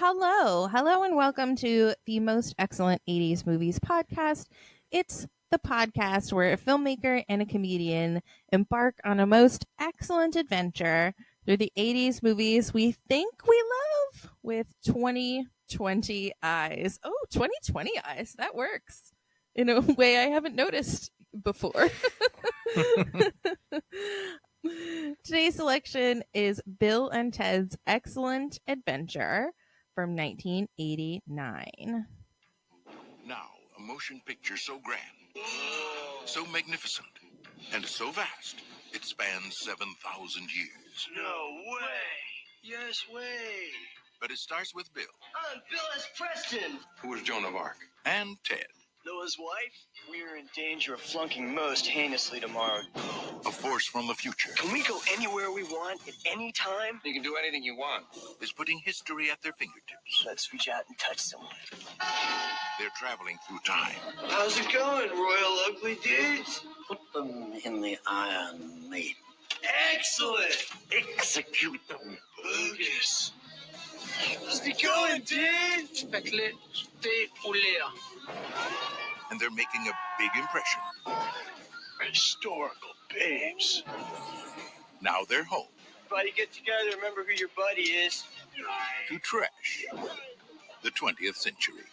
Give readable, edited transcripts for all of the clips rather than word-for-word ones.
Hello, and welcome to the Most Excellent 80s Movies podcast. It's the podcast where a filmmaker and a comedian embark on a most excellent adventure through the 80s movies we think we love with 2020 eyes. Oh, 2020 eyes. That works in a way I haven't noticed before. Today's selection is Bill and Ted's Excellent Adventure from 1989. Now, a motion picture so grand, so magnificent, and so vast, it spans 7,000 years. No way! Yes way! But it starts with Bill. I'm Bill S. Preston! Who was Joan of Arc? And Ted. Noah's wife? We're in danger of flunking most heinously tomorrow. A force from the future. Can we go anywhere we want at any time? You can do anything you want. Is putting history at their fingertips. Let's reach out and touch someone. They're traveling through time. How's it going, Royal Ugly Dudes? Put them in the Iron Maiden. Excellent! Execute them. Lucas. How's it going, dude? And they're making a big impression. Historical babes. Now they're home. Everybody get together, remember who your buddy is. To trash the 20th century.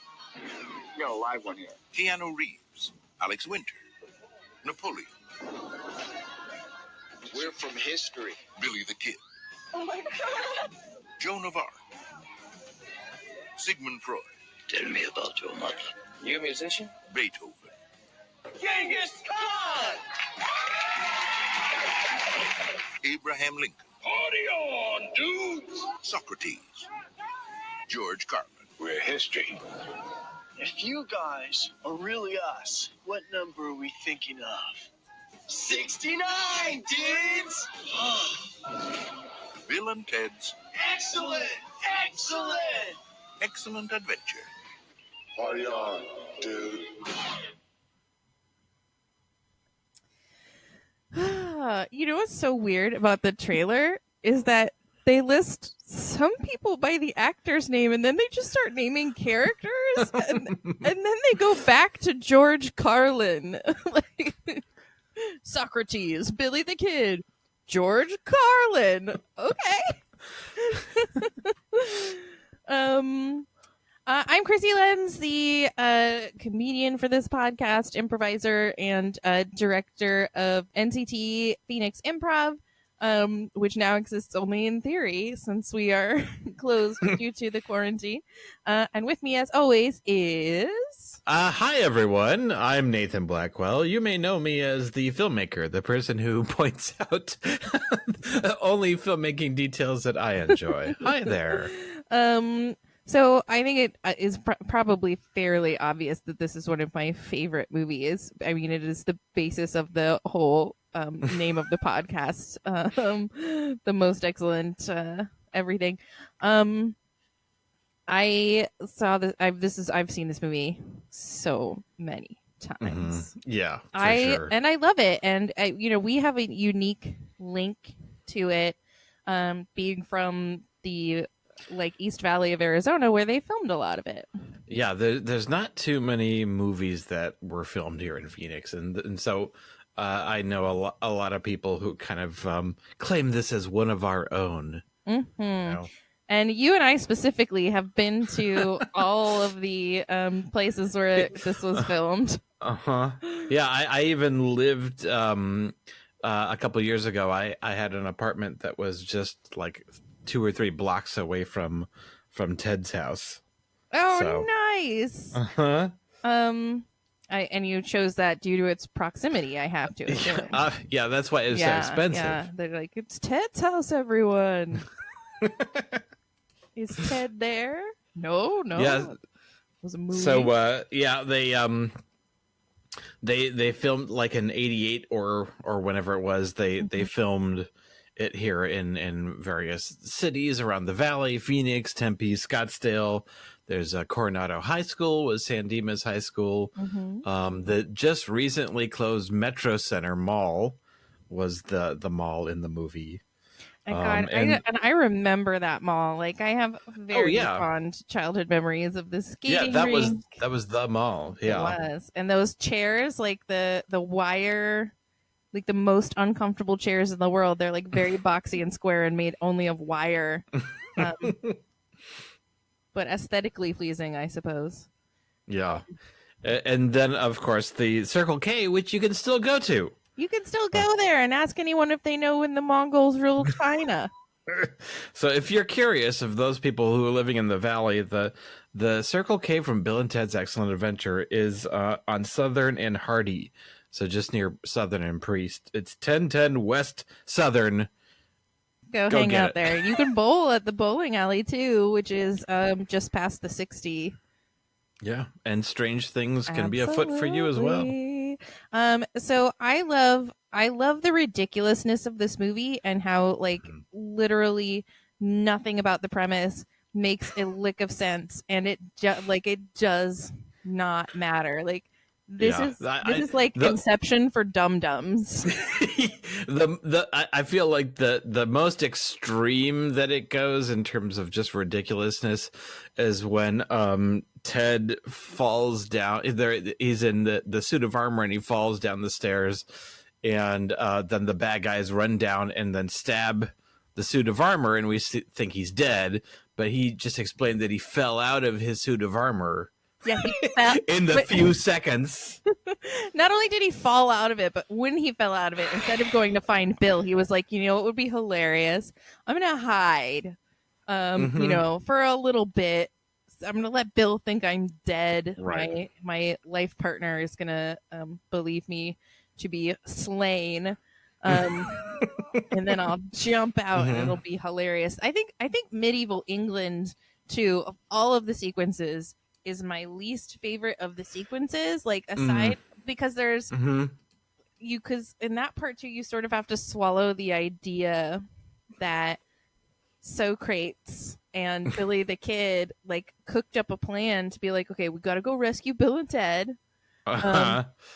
We got a live one here. Keanu Reeves, Alex Winter, Napoleon. We're from history. Billy the Kid. Oh my God. Joan of Arc. Sigmund Freud. Tell me about your mother. You a musician? Beethoven. Genghis Khan! Abraham Lincoln. Party on, dudes! Socrates. George Carlin. We're history. If you guys are really us, what number are we thinking of? 69, dudes! Bill and Ted's Excellent! Excellent! Excellent Adventure. Party on, dude. You know what's so weird about the trailer is that they list some people by the actor's name and then they just start naming characters and then they go back to George Carlin. Like, Socrates, Billy the Kid, George Carlin. Okay. I'm Chrissy Lenz, the comedian for this podcast, improviser, and director of NCT Phoenix Improv, which now exists only in theory since we are closed due to the quarantine. And with me, as always, is... Hi, everyone. I'm Nathan Blackwell. You may know me as the filmmaker, the person who points out only filmmaking details that I enjoy. Hi there. So I think it is probably fairly obvious that this is one of my favorite movies. I mean, it is the basis of the whole name of the podcast, the most excellent everything. I saw this. I've seen this movie so many times. Mm-hmm. Yeah, sure. And I love it. And we have a unique link to it, being from the East Valley of Arizona, where they filmed a lot of it. Yeah, there's not too many movies that were filmed here in Phoenix, and so I know a lot of people who kind of claim this as one of our own. Mm-hmm. You know? And you and I specifically have been to all of the places where this was filmed. Uh-huh. Yeah, I even lived a couple years ago. I had an apartment that was just like 2 or 3 blocks away from Ted's house. Oh, so. Nice. Uh-huh. And you chose that due to its proximity, I have to assume. Yeah, that's why it's so expensive. Yeah, they're like, it's Ted's house, everyone. Is Ted there? No. Yeah. It was a movie. So they filmed like in 88 or whenever it was. They filmed it here in various cities around the valley: Phoenix, Tempe, Scottsdale. There's a Coronado High School, was San Dimas High School. Mm-hmm. The just recently closed Metro Center Mall was the mall in the movie. God, I remember that mall. Like I have Oh very yeah, fond childhood memories of the yeah, skating rink. that was the mall. It Yeah. was, and those chairs, like the wire, like the most uncomfortable chairs in the world. They're like very boxy and square and made only of wire, um, but aesthetically pleasing, I suppose. Yeah. And then, of course, the Circle K, which you can still go to. You can still go there and ask anyone if they know when the Mongols ruled China. So if you're curious of those people who are living in the valley, the Circle K from Bill and Ted's Excellent Adventure is on Southern and Hardy. So just near Southern and Priest. It's 1010 West Southern. Go hang out there. You can bowl at the bowling alley too, which is just past the 60. Yeah, and strange things can be afoot for you as well. So I love the ridiculousness of this movie and how like literally nothing about the premise makes a lick of sense, and it does not matter. Like this is like Inception for dum-dums. I feel like the most extreme that it goes in terms of just ridiculousness is when Ted falls down. He's in the suit of armor and he falls down the stairs, and then the bad guys run down and then stab the suit of armor, and we think he's dead, but he just explained that he fell out of his suit of armor. Yeah, he fell in the few seconds. Not only did he fall out of it, but when he fell out of it, instead of going to find Bill, he was like, you know, it would be hilarious. I'm gonna hide, you know, for a little bit. I'm gonna let Bill think I'm dead. Right. My life partner is gonna believe me to be slain. And then I'll jump out and it'll be hilarious. I think medieval England too, of all of the sequences, is my least favorite of the sequences. Like aside because there's because in that part too, you sort of have to swallow the idea that Socrates and Billy the Kid like cooked up a plan to be like, okay, we got to go rescue Bill and Ted.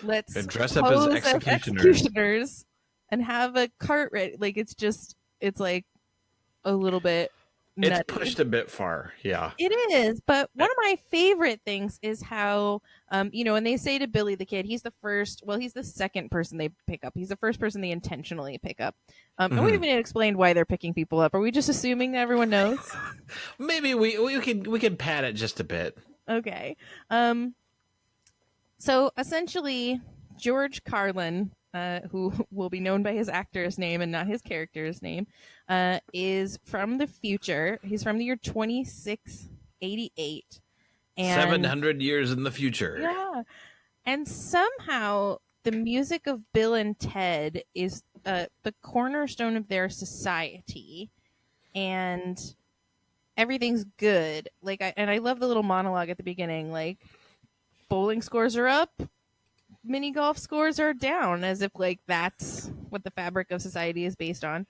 Let's dress up as executioners and have a cart ready. Like it's like a little bit nutty. It's pushed a bit far. Yeah, it is. But one of my favorite things is how you know, and they say to Billy the Kid, he's the second person they pick up. He's the first person they intentionally pick up. And we haven't explained why they're picking people up. Are we just assuming that everyone knows? Maybe we can pad it just a bit. Okay. So essentially, George Carlin, who will be known by his actor's name and not his character's name, is from the future. He's from the year 2688. And 700 years in the future. Yeah. And somehow the music of Bill and Ted is the cornerstone of their society. And everything's good. I love the little monologue at the beginning, like, bowling scores are up, mini golf scores are down, as if like that's what the fabric of society is based on.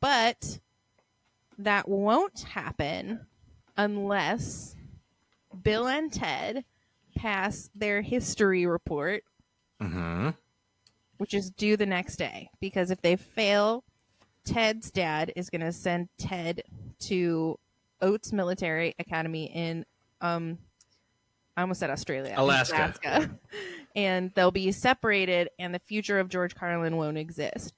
But that won't happen unless Bill and Ted pass their history report, which is due the next day. Because if they fail, Ted's dad is going to send Ted to Oates Military Academy in I almost said Australia. Alaska. And they'll be separated, and the future of George Carlin won't exist.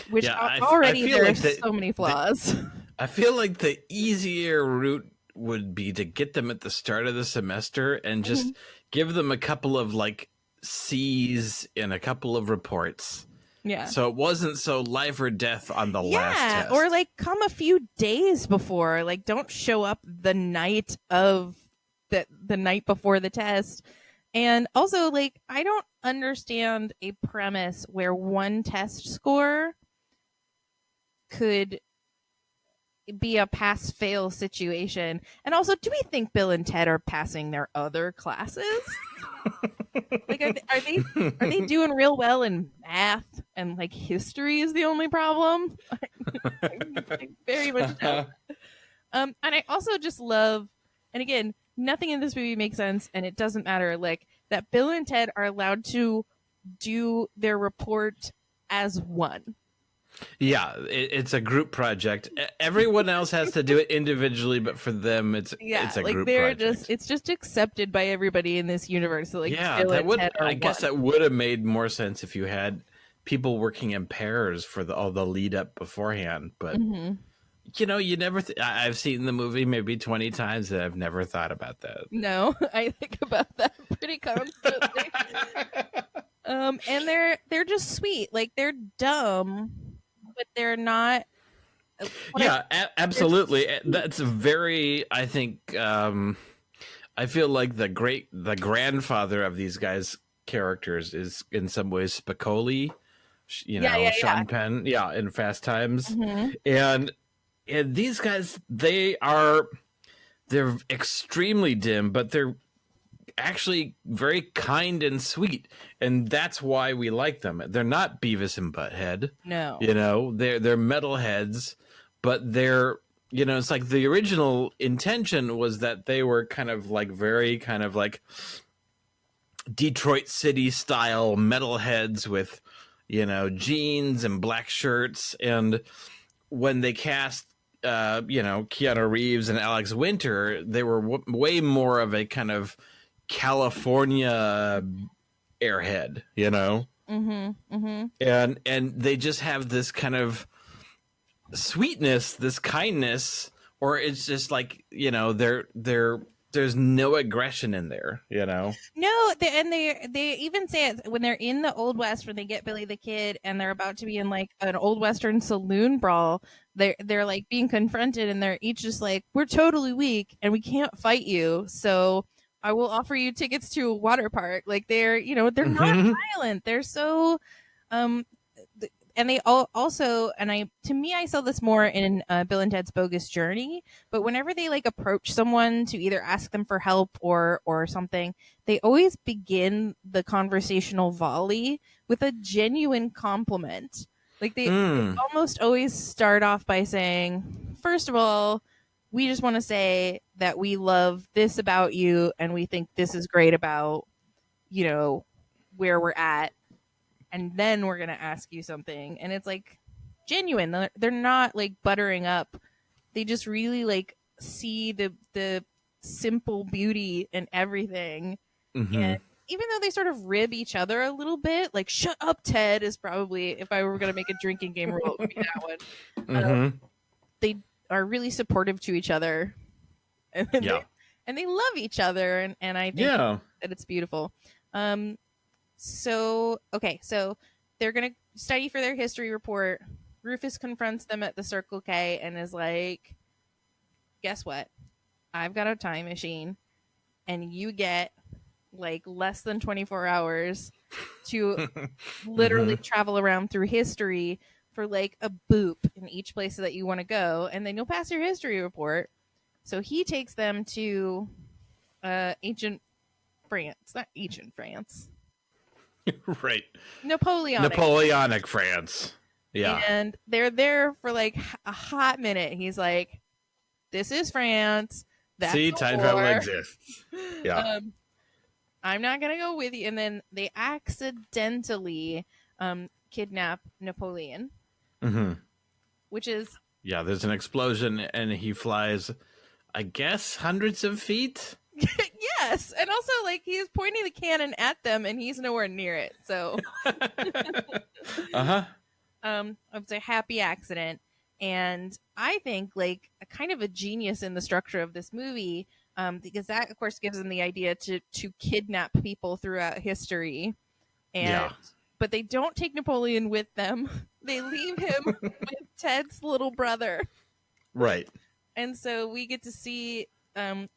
Which I there like are so many flaws. I feel like the easier route would be to get them at the start of the semester and just give them a couple of like C's in a couple of reports. Yeah. So it wasn't so life or death on the last test. Or like come a few days before. Like don't show up the night of the night before the test. And also, like, I don't understand a premise where one test score could be a pass-fail situation. And also, do we think Bill and Ted are passing their other classes? Like, are they doing real well in math, and like history is the only problem? I very much doubt. And I also just love, and again, nothing in this movie makes sense, and it doesn't matter. Like that, Bill and Ted are allowed to do their report as one. Yeah, it's a group project. Everyone else has to do it individually, but for them, it's Yeah, a like group they're just project. it's just accepted by everybody in this universe. So like Yeah, Bill that and would Ted are I guess one. that would have made more sense if you had people working in pairs for all the lead up beforehand. But Hmm. you never. I've seen the movie maybe 20 times, and I've never thought about that. No, I think about that pretty constantly. And they're just sweet. Like they're dumb, but they're not. What I Yeah, they're absolutely. sweet. That's very. I think. I feel like the grandfather of these guys' characters is in some ways Spicoli. Yeah, yeah, yeah. Sean Penn. Yeah, in Fast Times, Hmm. and these guys they're extremely dim, but they're actually very kind and sweet, and that's why we like them. They're not Beavis and Butthead, No. they're metalheads, but they're it's like the original intention was that they were kind of like very kind of like Detroit City style metalheads with jeans and black shirts, and when they cast Keanu Reeves and Alex Winter, they were way more of a kind of California airhead, Hmm. Hmm. and they just have this kind of sweetness, this kindness, or it's just like there's no aggression in there. No, they even say it when they're in the Old West when they get Billy the Kid and they're about to be in like an old Western saloon brawl. They're like being confronted and they're each just like, we're totally weak and we can't fight you, so I will offer you tickets to a water park. Like they're not Mm-hmm. violent. They're so um and they all also, and I to me I saw this more in Bill and Ted's Bogus Journey, but whenever they like approach someone to either ask them for help or something, they always begin the conversational volley with a genuine compliment. Like they Mm. almost always start off by saying, first of all, we just want to say that we love this about you and we think this is great about you know where we're at, and then we're gonna ask you something. And it's like genuine. They're not like buttering up. They just really like see the simple beauty in everything. Mm-hmm. And even though they sort of rib each other a little bit, like "shut up, Ted" is probably, if I were gonna make a drinking game rule, it would be that one. Mm-hmm. They are really supportive to each other, and Yeah. they love each other, and I think Yeah. that it's beautiful. Um, So, okay, so they're going to study for their history report. Rufus confronts them at the Circle K and is like, guess what? I've got a time machine, and you get like less than 24 hours to Mm-hmm. literally travel around through history for like a boop in each place that you want to go, and then you'll pass your history report. So he takes them to ancient France, not ancient France, Right. Napoleonic. Napoleonic France. Yeah. And they're there for like a hot minute. He's like, "This is France. That's See, a time travel war. exists. Yeah. Um, I'm not gonna go with you." And then they accidentally kidnap Napoleon, Mm-hmm. which is Yeah, there's an explosion and he flies, I guess, hundreds of feet. yes, and also like he's pointing the cannon at them, and he's nowhere near it. So Uh-huh. it's a happy accident. And I think like a kind of a genius in the structure of this movie, because that of course gives them the idea to kidnap people throughout history. And Yeah. but they don't take Napoleon with them. They leave him with Ted's little brother. Right. And so we get to see,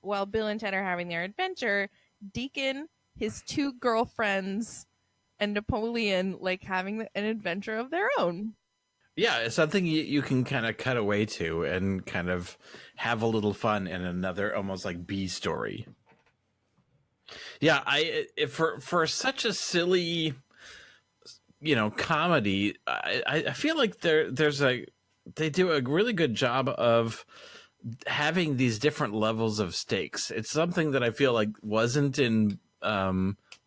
while Bill and Ted are having their adventure, Deacon, his two girlfriends, and Napoleon like having an adventure of their own. Yeah, it's something you can kind of cut away to and kind of have a little fun in another almost like B story. Yeah, for such a silly, comedy, I feel like they do a really good job of having these different levels of stakes. It's something that I feel like wasn't in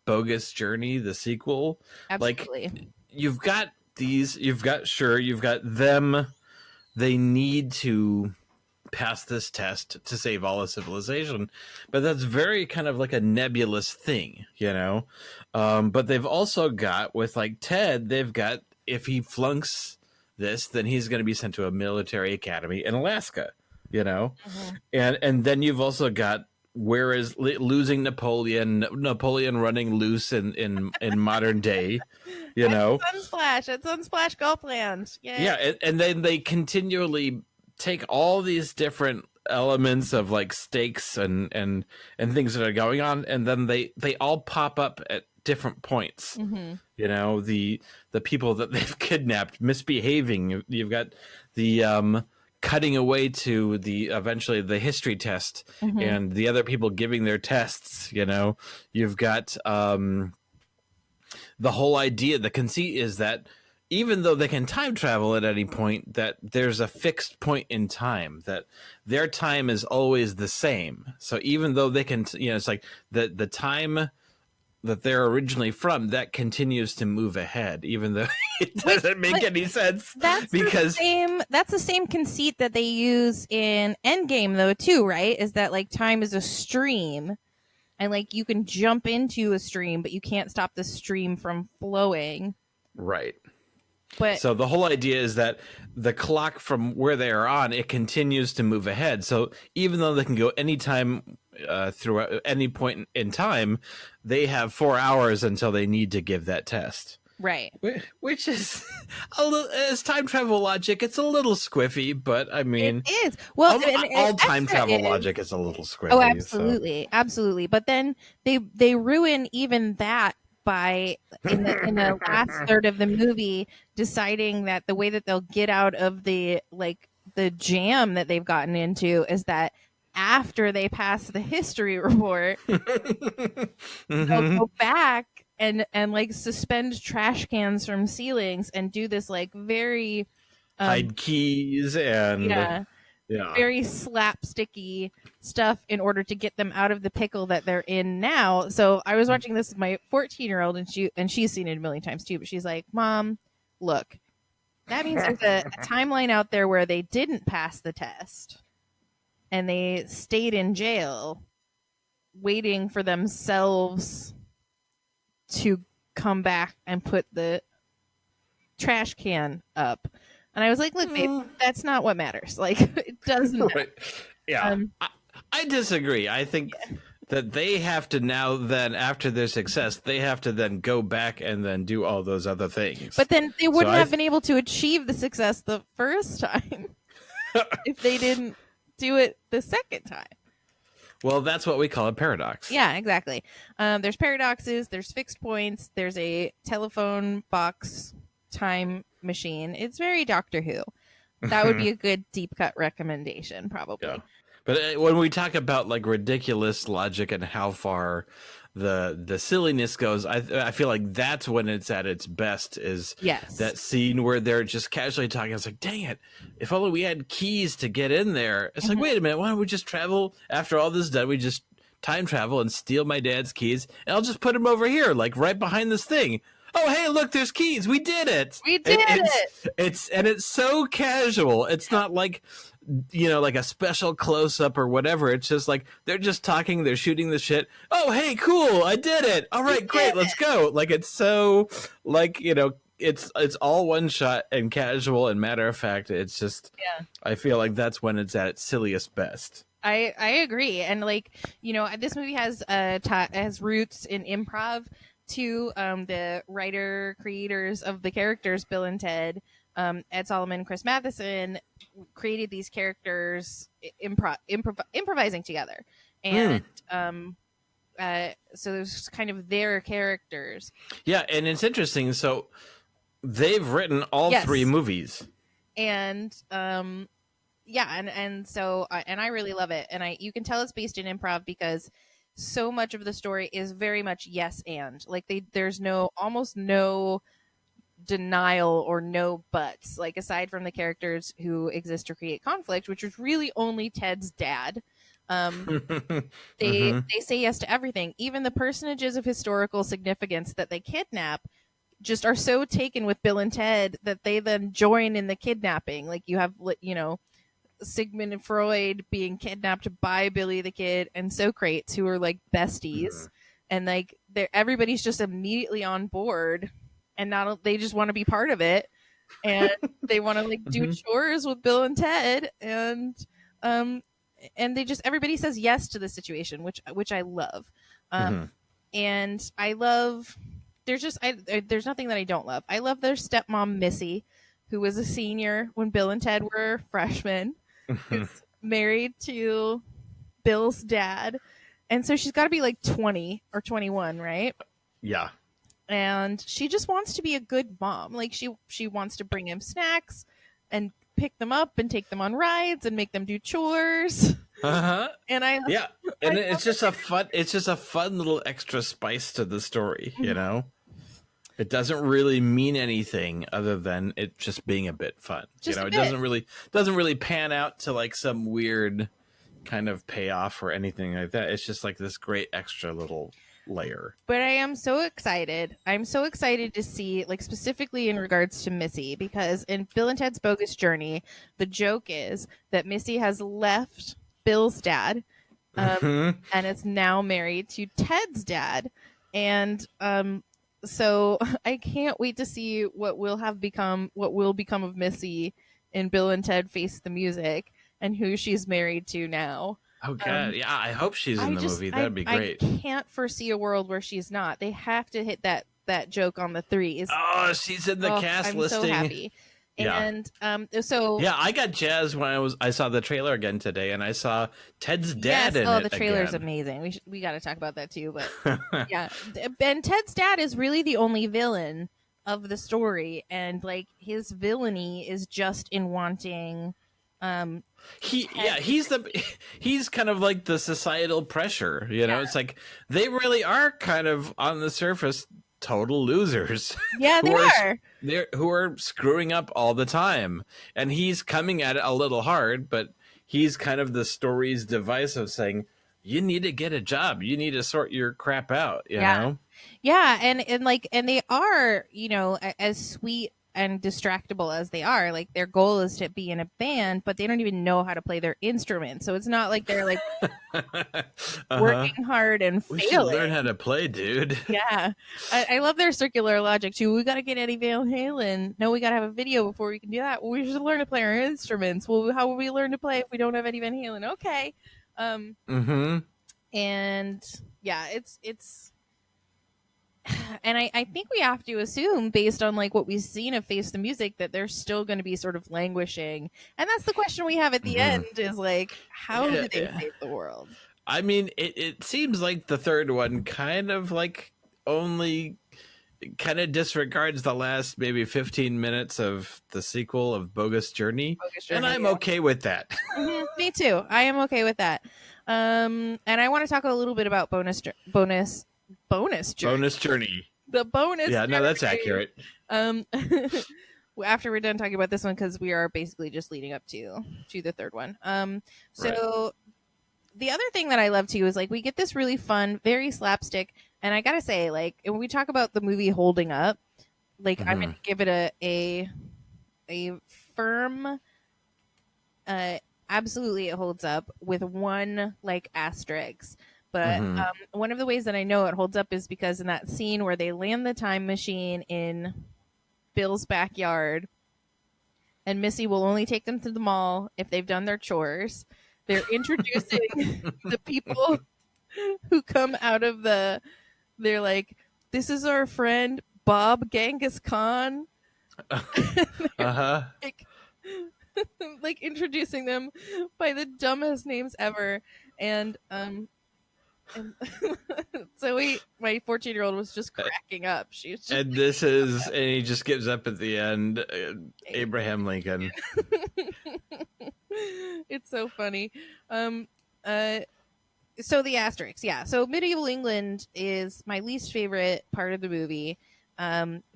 Bogus Journey, the sequel. Like Absolutely. you've got you've got them. They need to pass this test to save all of civilization, but that's very kind of like a nebulous thing, you know. But they've also got with like Ted, they've got if he flunks this, then he's going to be sent to a military academy in Alaska, you know. And then you've also got whereas losing Napoleon running loose in modern day, you know. Sunsplash at Sunsplash Gulfland. Yay. Yeah, and then they continually take all these different elements of like stakes and things that are going on, and then they all pop up at different points. You know, the people that they've kidnapped misbehaving. You've got the cutting away to the eventually the history test and the other people giving their tests. You know, you've got the whole idea, the conceit is that even though they can time travel at any point, that there's a fixed point in time, that their time is always the same. So even though they can, you know, it's like the time that they're originally from, that continues to move ahead, even though it doesn't make any sense. That's the same conceit that they use in Endgame, though, too, right? Is that like time is a stream, and like you can jump into a stream, but you can't stop the stream from flowing. Right. But so the whole idea is that the clock from where they are on, it continues to move ahead. So even though they can go anytime through any point in time, they have 4 hours until they need to give that test. Right. Which is a little, as time travel logic, it's a little squiffy, but I mean, it is. Well, all time travel logic is a little squiffy. Oh, absolutely, absolutely. But then they ruin even that by in the last third of the movie deciding that the way that they'll get out of the jam that they've gotten into is that after they pass the history report, they'll go back and like suspend trash cans from ceilings and do this like very hide keys and very slapsticky stuff in order to get them out of the pickle that they're in now. So I was watching this with my 14-year-old and she's seen it a million times too, but she's like, Mom, look, that means there's a timeline out there where they didn't pass the test and they stayed in jail waiting for themselves to come back and put the trash can up. And I was like, look, babe, that's not what matters. Like, it doesn't matter. Right. Yeah. I disagree. I think that they have to now then, after their success, they have to then go back and then do all those other things. But then they wouldn't have been able to achieve the success the first time if they didn't do it the second time. Well, that's what we call a paradox. Yeah, exactly. There's paradoxes, there's fixed points, there's a telephone box time machine. It's very Doctor Who. That would be a good deep cut recommendation, probably. Yeah. But when we talk about like ridiculous logic and how far the silliness goes, I feel like that's when it's at its best. Is that scene where they're just casually talking? It's like, dang it! If only we had keys to get in there. It's like, wait a minute, why don't we just travel? After all this is done, we just time travel and steal my dad's keys, and I'll just put them over here, like right behind this thing. Oh, hey, look, there's keys. We did it. We did it. It's so casual. It's not like, you know, like a special close up or whatever. It's just like they're just talking. They're shooting the shit. Oh, hey, cool. I did it. All right, great. Let's go. Like, it's so like, you know, it's all one shot and casual and matter of fact. It's just, I feel like that's when it's at its silliest best. I agree. And like, you know, this movie has roots in improv. To the writer creators of the characters Bill and Ted, Ed Solomon, Chris Matheson created these characters improvising together, and so there's kind of their characters. Yeah, and it's interesting. So they've written all three movies, and and so I really love it, and you can tell it's based in improv because so much of the story is very much yes and like there's almost no denial or no buts, like aside from the characters who exist to create conflict, which is really only Ted's dad. They say yes to everything, even the personages of historical significance that they kidnap. just are so taken with Bill and Ted that they then join in the kidnapping. Like you have, Sigmund and Freud being kidnapped by Billy the Kid and Socrates, who are like besties, and like everybody's just immediately on board, and not they just want to be part of it, and they want to like do chores with Bill and Ted, um, and they just everybody says yes to the situation, which I love, and I love. There's nothing that I don't love. I love their stepmom Missy, who was a senior when Bill and Ted were freshmen, who's married to Bill's dad, and so she's got to be like 20 or 21, right? Yeah. And she just wants to be a good mom. Like she wants to bring him snacks and pick them up and take them on rides and make them do chores. And it's just a fun little extra spice to the story, you know. It doesn't really mean anything other than it just being a bit fun. Just it doesn't really pan out to like some weird kind of payoff or anything like that. It's just like this great extra little layer. But I am so excited. I'm so excited to see, like, specifically in regards to Missy, because in Bill and Ted's Bogus Journey, the joke is that Missy has left Bill's dad and is now married to Ted's dad. And so I can't wait to see what will become of Missy in Bill and Ted Face the Music and who she's married to now. Oh god, yeah, I hope she's in the movie. That'd be great. I can't foresee a world where she's not. They have to hit that joke on the threes. Oh, she's in the cast listing. I'm so happy. And so yeah, I got jazzed when I saw the trailer again today, and I saw Ted's dad in it. Oh, the trailer's again. amazing. We got to talk about that too. But yeah, and Ted's dad is really the only villain of the story, and like his villainy is just in wanting. He's kind of like the societal pressure. You know, it's like they really are kind of on the surface total losers. Yeah, who are screwing up all the time, and he's coming at it a little hard, but he's kind of the story's device of saying you need to get a job, you need to sort your crap out, you know. And they are, as sweet and distractible as they are, like their goal is to be in a band, but they don't even know how to play their instrument, so it's not like they're like working hard and failing. We should learn how to play, dude. Yeah, I love their circular logic too. We got to get Eddie Van Halen. No, we got to have a video before we can do that. Well, we should learn to play our instruments. Well, how will we learn to play if we don't have Eddie Van Halen? Okay. And yeah, it's and I think we have to assume, based on like what we've seen of Face the Music, that they're still going to be sort of languishing. And that's the question we have at the end, is like, how do they save the world? I mean, it seems like the third one kind of like only kind of disregards the last maybe 15 minutes of the sequel of Bogus Journey, and I'm okay with that. Me too. I am okay with that. And I want to talk a little bit about bonus journey. Bonus Journey. The bonus. Yeah, no, that's accurate. After we're done talking about this one, because we are basically just leading up to the third one. So the other thing that I love too is like we get this really fun, very slapstick, and I gotta say, like when we talk about the movie holding up, like I'm gonna give it a firm. Absolutely, it holds up with one like asterisk. But one of the ways that I know it holds up is because in that scene where they land the time machine in Bill's backyard, and Missy will only take them to the mall if they've done their chores, they're introducing the people who come out of they're like, this is our friend Bob Genghis Khan. Like introducing them by the dumbest names ever. And so my 14-year-old was just cracking up. She was just and he just gives up at the end. Abraham Lincoln. It's so funny. So the asterisks, yeah. So medieval England is my least favorite part of the movie,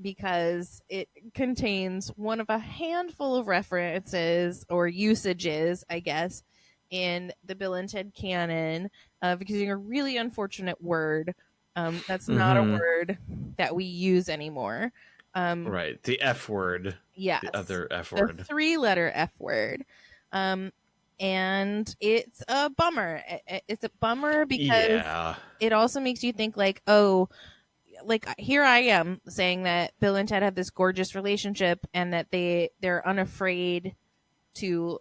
because it contains one of a handful of references or usages, I guess, in the Bill and Ted canon, because using a really unfortunate word that's not a word that we use anymore. Right. The F word. Yes. The other F The word. 3-letter F word. And it's a bummer. It's a bummer because it also makes you think like, oh, like here I am saying that Bill and Ted have this gorgeous relationship and that they're unafraid to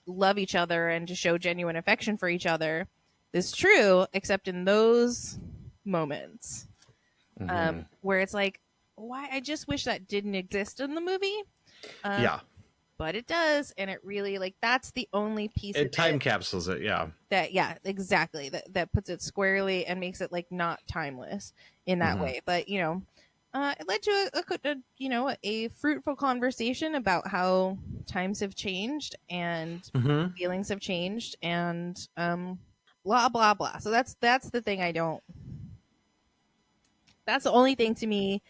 love each other and to show genuine affection for each other. This is true, except in those moments where it's like, why? I just wish that didn't exist in the movie. Yeah. But it does, and it really like that's the only piece It of time it capsules it, yeah. that exactly that puts it squarely and makes it like not timeless in that way. But it led to a fruitful conversation about how times have changed and feelings have changed and blah blah blah. So that's the thing that's the only thing to me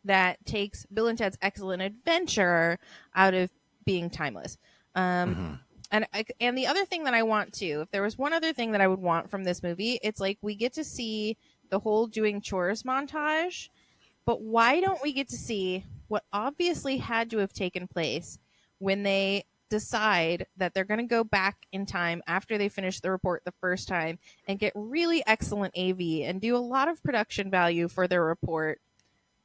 that takes Bill and Ted's Excellent Adventure out of being timeless. And the other thing that I want to, if there was one other thing that I would want from this movie, it's like we get to see the whole doing chores montage, but why don't we get to see what obviously had to have taken place when they decide that they're going to go back in time after they finish the report the first time and get really excellent AV and do a lot of production value for their report,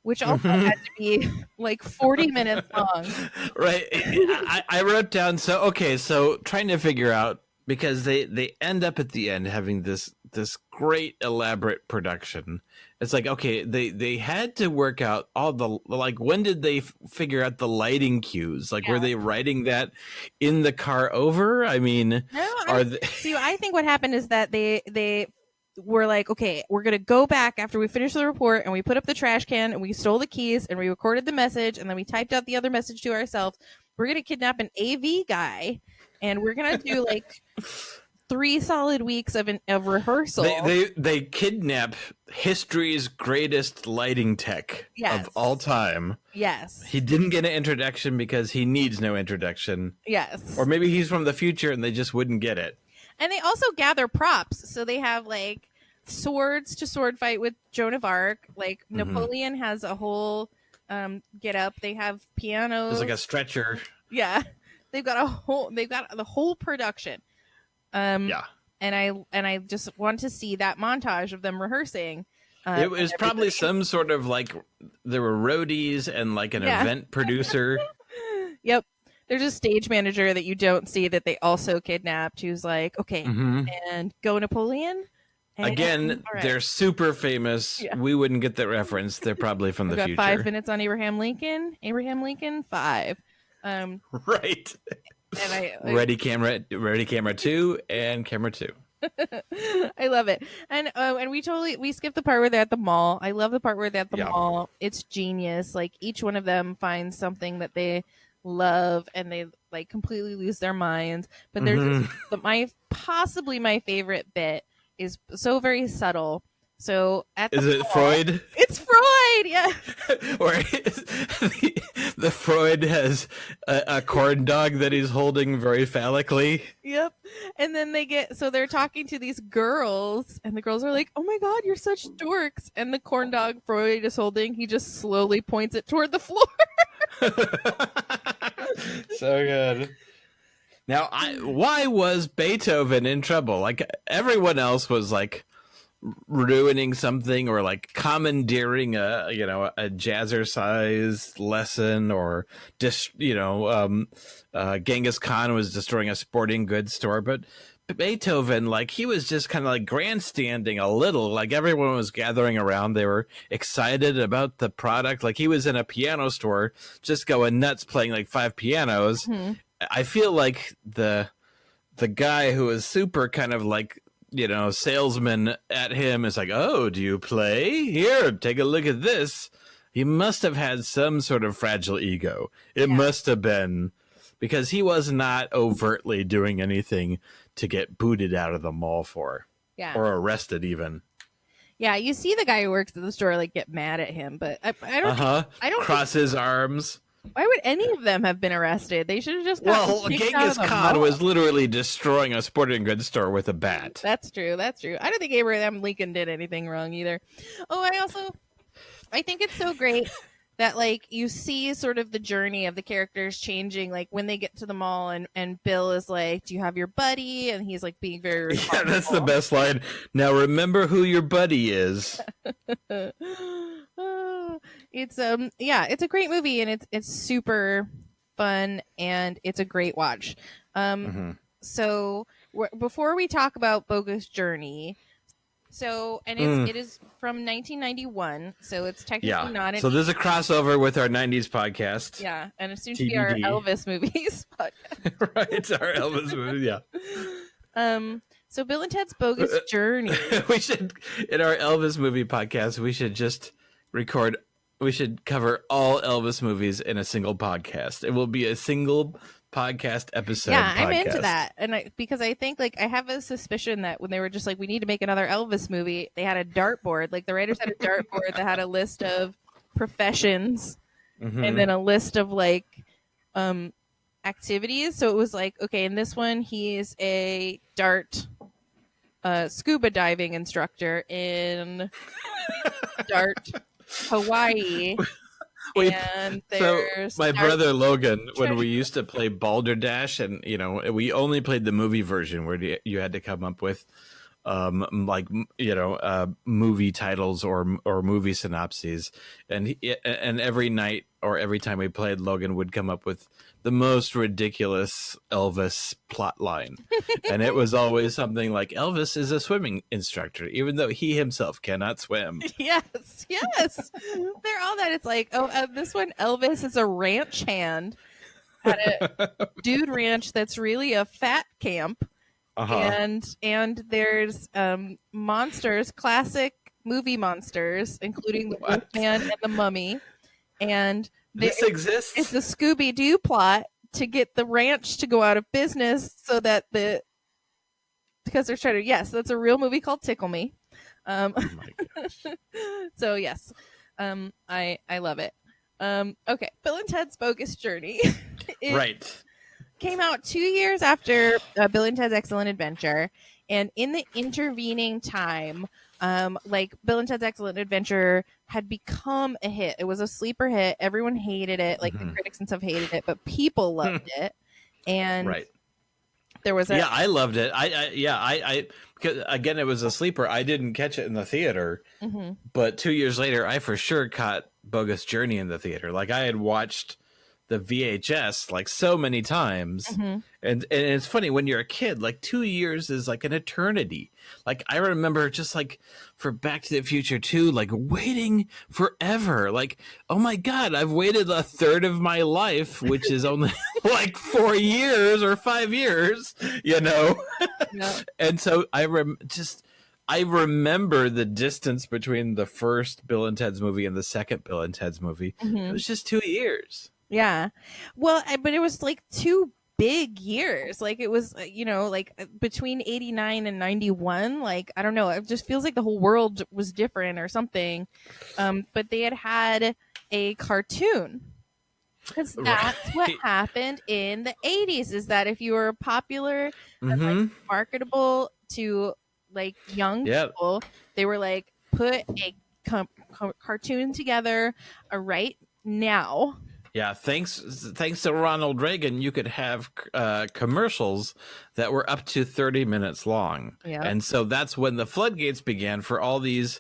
which also had to be like 40 minutes long. Right. I wrote down, so trying to figure out, because they end up at the end having this great elaborate production. It's like, okay, they had to work out all the, like, when did they figure out the lighting cues? Like, were they writing that in the car over? I mean, I think what happened is that they were like, okay, we're going to go back after we finish the report and we put up the trash can and we stole the keys and we recorded the message and then we typed out the other message to ourselves. We're going to kidnap an AV guy and we're going to do like 3 solid weeks of rehearsal. They kidnap history's greatest lighting tech of all time. Yes. He didn't get an introduction because he needs no introduction. Yes. Or maybe he's from the future and they just wouldn't get it. And they also gather props. So they have like swords to sword fight with Joan of Arc. Like Napoleon has a whole get up. They have pianos. There's like a stretcher. Yeah. They've got the whole production. And I just want to see that montage of them rehearsing. It was probably some sort of like, there were roadies and like an event producer. Yep. There's a stage manager that you don't see that they also kidnapped who's like, okay, and go Napoleon. And, again, they're super famous. Yeah. We wouldn't get that reference. They're probably from the future. 5 minutes on Abraham Lincoln. 5. Right. And ready camera 2 and camera 2. I love it. And we skipped the part where they're at the mall. I love the part where they're at the mall. It's genius. Like each one of them finds something that they love and they like completely lose their minds. But there's possibly my favorite bit is so very subtle. So is it mall, Freud? It's Freud, yeah. Where the Freud has a corn dog that he's holding very phallically. Yep. And then they're talking to these girls, and the girls are like, "Oh my god, you're such dorks!" And the corn dog Freud is holding, he just slowly points it toward the floor. So good. Now, why was Beethoven in trouble? Like everyone else was like ruining something or like commandeering a jazzercise lesson, or just Genghis Khan was destroying a sporting goods store, but Beethoven, like, he was just kind of like grandstanding a little. Like everyone was gathering around, they were excited about the product. Like he was in a piano store just going nuts playing like 5 pianos. I feel like the guy who was super kind of like salesman at him is like, "Oh, do you play? Here, take a look at this." He must have had some sort of fragile ego. It must have been, because he was not overtly doing anything to get booted out of the mall for, or arrested even. Yeah, you see the guy who works at the store like get mad at him, but I don't cross his arms. Why would any of them have been arrested? They should have just Genghis Khan was literally destroying a sporting goods store with a bat. That's true. I don't think Abraham Lincoln did anything wrong either. Oh, I think it's so great that like you see sort of the journey of the characters changing, like when they get to the mall and Bill is like, do you have your buddy? And he's like being very Yeah, that's the responsible. best line. Now remember who your buddy is. It's it's a great movie, and it's super fun, and it's a great watch. Mhm. So before we talk about Bogus Journey, Mm. it is from 1991, so it's technically Yeah. not an So there's a crossover with our 90s podcast. yeah, and it's soon to be our TBD. Elvis movies podcast. Right, our Elvis movie. Yeah. So Bill and Ted's Bogus Journey. We should, in our Elvis movie podcast, we should just record. We should cover all Elvis movies in a single podcast. It will be a single podcast episode. Yeah, I'm podcast. into that, and because I think like I have a suspicion that when they were just like, we need to make another Elvis movie, they had a dartboard. Like the writers had a dartboard that had a list of professions Mhm. and then a list of like activities. So it was like, okay, in this one he's a scuba diving instructor in Dart, Hawaii. Wait, And so there's my Dart- brother Logan, when we used to play Balderdash, and we only played the movie version where you had to come up with movie titles or movie synopses, and every night or every time we played, Logan would come up with the most ridiculous Elvis plot line, and it was always something like Elvis is a swimming instructor, even though he himself cannot swim. Yes, they're all that. It's like, this one, Elvis is a ranch hand at a dude ranch that's really a fat camp. Uh-huh. And there's monsters, classic movie monsters, including the Wolfman and the Mummy. And This exists. It's a Scooby-Doo plot to get the ranch to go out of business so that because they're trying to, yes, that's a real movie called Tickle Me. Oh my gosh. So yes, I love it. Okay, Bill and Ted's Bogus Journey. Right. Came out 2 years after Bill and Ted's Excellent Adventure, and in the intervening time, Bill and Ted's Excellent Adventure had become a hit. It was a sleeper hit. Everyone hated it, like the critics and stuff hated it, but people loved it. And right. There was I loved it. I because again, it was a sleeper. I didn't catch it in the theater, but 2 years later, I for sure caught Bogus Journey in the theater. Like I had watched the VHS like so many times, and it's funny when you're a kid. Like 2 years is like an eternity. Like I remember just like for Back to the Future 2, like waiting forever. Like, oh my god, I've waited a third of my life, which is only like 4 years or 5 years, Yeah. And so I remember the distance between the first Bill and Ted's movie and the second Bill and Ted's movie. It was just 2 years. Yeah. Well, but it was like 2 big years. Like it was, between 89 and 91. Like, I don't know. It just feels like the whole world was different or something. But they had a cartoon. Because that's what happened in the 80s, is that if you were popular and like marketable to like young people, they were like, put a cartoon together right now. Yeah, thanks to Ronald Reagan, you could have commercials that were up to 30 minutes long. Yeah. And so that's when the floodgates began for all these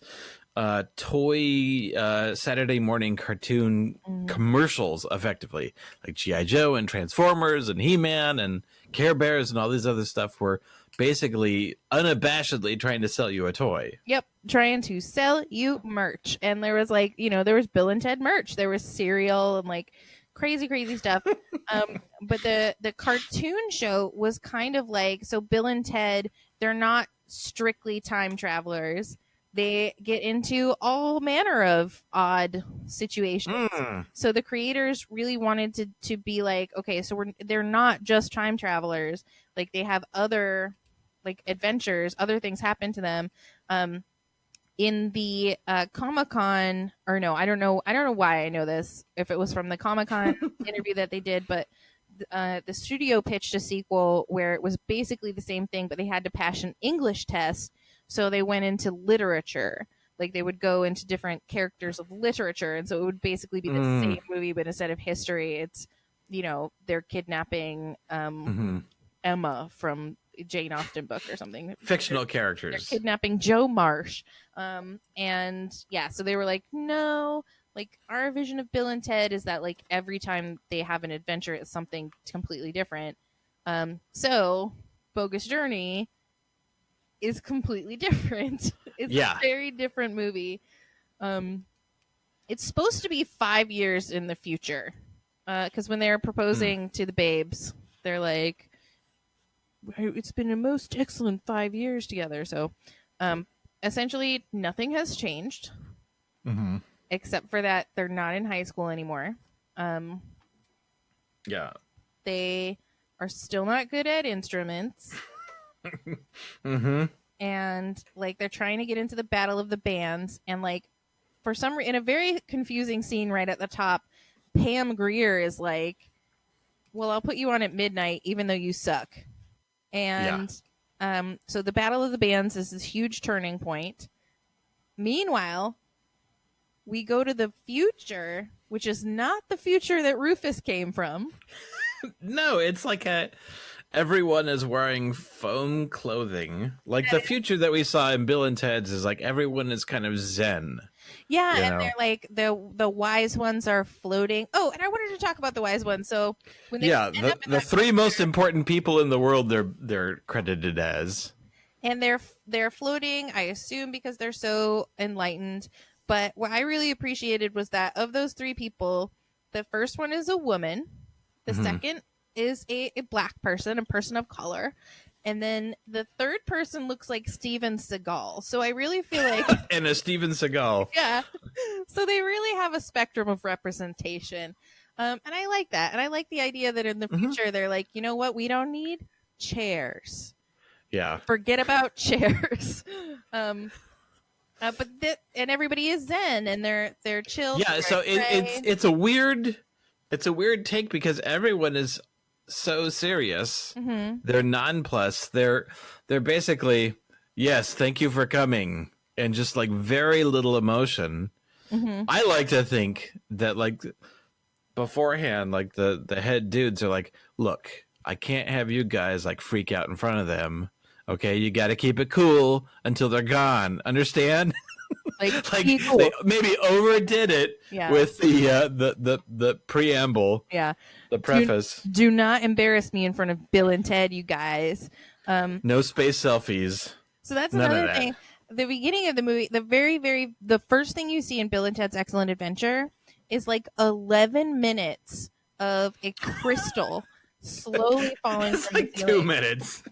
toy Saturday morning cartoon commercials, effectively. Like G.I. Joe and Transformers and He-Man and Care Bears and all these other stuff were basically unabashedly trying to sell you a toy. Yep, trying to sell you merch. And there was like, there was Bill and Ted merch. There was cereal and like crazy stuff. But the cartoon show was kind of like, so Bill and Ted, they're not strictly time travelers. They get into all manner of odd situations. So the creators really wanted to be like, okay, so they're not just time travelers. Like they have other like adventures, other things happen to them. In the Comic-Con, or no, I don't know why I know this, if it was from the Comic-Con interview that they did, but the studio pitched a sequel where it was basically the same thing, but they had to pass an English test, so they went into literature. like they would go into different characters of literature, and so it would basically be the same movie, but instead of history, it's they're kidnapping Emma from Jane Austen book or something. Fictional They're characters. kidnapping Joe Marsh. And yeah, so they were like, no, like our vision of Bill and Ted is that like every time they have an adventure, it's something completely different. So Bogus Journey is completely different. It's a very different movie. It's supposed to be 5 years in the future. Because when they were proposing to the babes, they're like, it's been a most excellent 5 years together. So essentially nothing has changed except for that they're not in high school anymore. They are still not good at instruments. And like they're trying to get into the battle of the bands, and like for some reason, in a very confusing scene right at the top, Pam Grier is like, well, I'll put you on at midnight even though you suck. And so the battle of the bands is this huge turning point. Meanwhile, we go to the future, which is not the future that Rufus came from. No, it's like everyone is wearing foam clothing. Like the future that we saw in Bill and Ted's is like everyone is kind of zen. Yeah, and they're like the wise ones are floating. Oh, and I wanted to talk about the wise ones. So when they the three most important people in the world they're credited as. And they're floating, I assume, because they're so enlightened. But what I really appreciated was that of those three people, the first one is a woman, the second is a black person, a person of color, and then the third person looks like Steven Seagal. So I really feel like and a Steven Seagal. Yeah. So they really have a spectrum of representation. And I like that. And I like the idea that in the future they're like, you know what, we don't need chairs. Yeah. Forget about chairs. And everybody is zen and they're chill. Yeah, so it's a weird take because everyone is so serious. They're nonplussed. They're basically, yes, thank you for coming, and just like very little emotion. I like to think that like beforehand, like the head dudes are like, look, I can't have you guys like freak out in front of them. Okay, you got to keep it cool until they're gone. Understand? Like cool. They maybe overdid it with the preamble. Yeah. The preface. Do not embarrass me in front of Bill and Ted, you guys. No space selfies. So that's another thing. The beginning of the movie, the first thing you see in Bill and Ted's Excellent Adventure is like 11 minutes of a crystal slowly falling from like the ceiling. 2 minutes.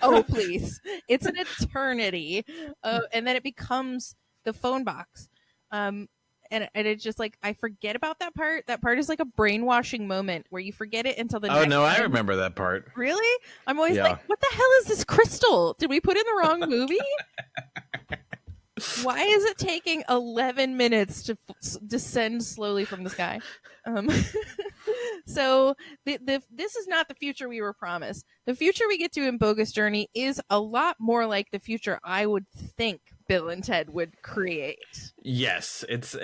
Oh, please. It's an eternity. And then it becomes the phone box. And it's just like, I forget about that part. That part is like a brainwashing moment where you forget it until the next no, time. I remember that part. Really? I'm always like, what the hell is this crystal? Did we put in the wrong movie? Why is it taking 11 minutes to descend slowly from the sky? So this is not the future we were promised. The future we get to in Bogus Journey is a lot more like the future I would think Bill and Ted would create. Yes, it's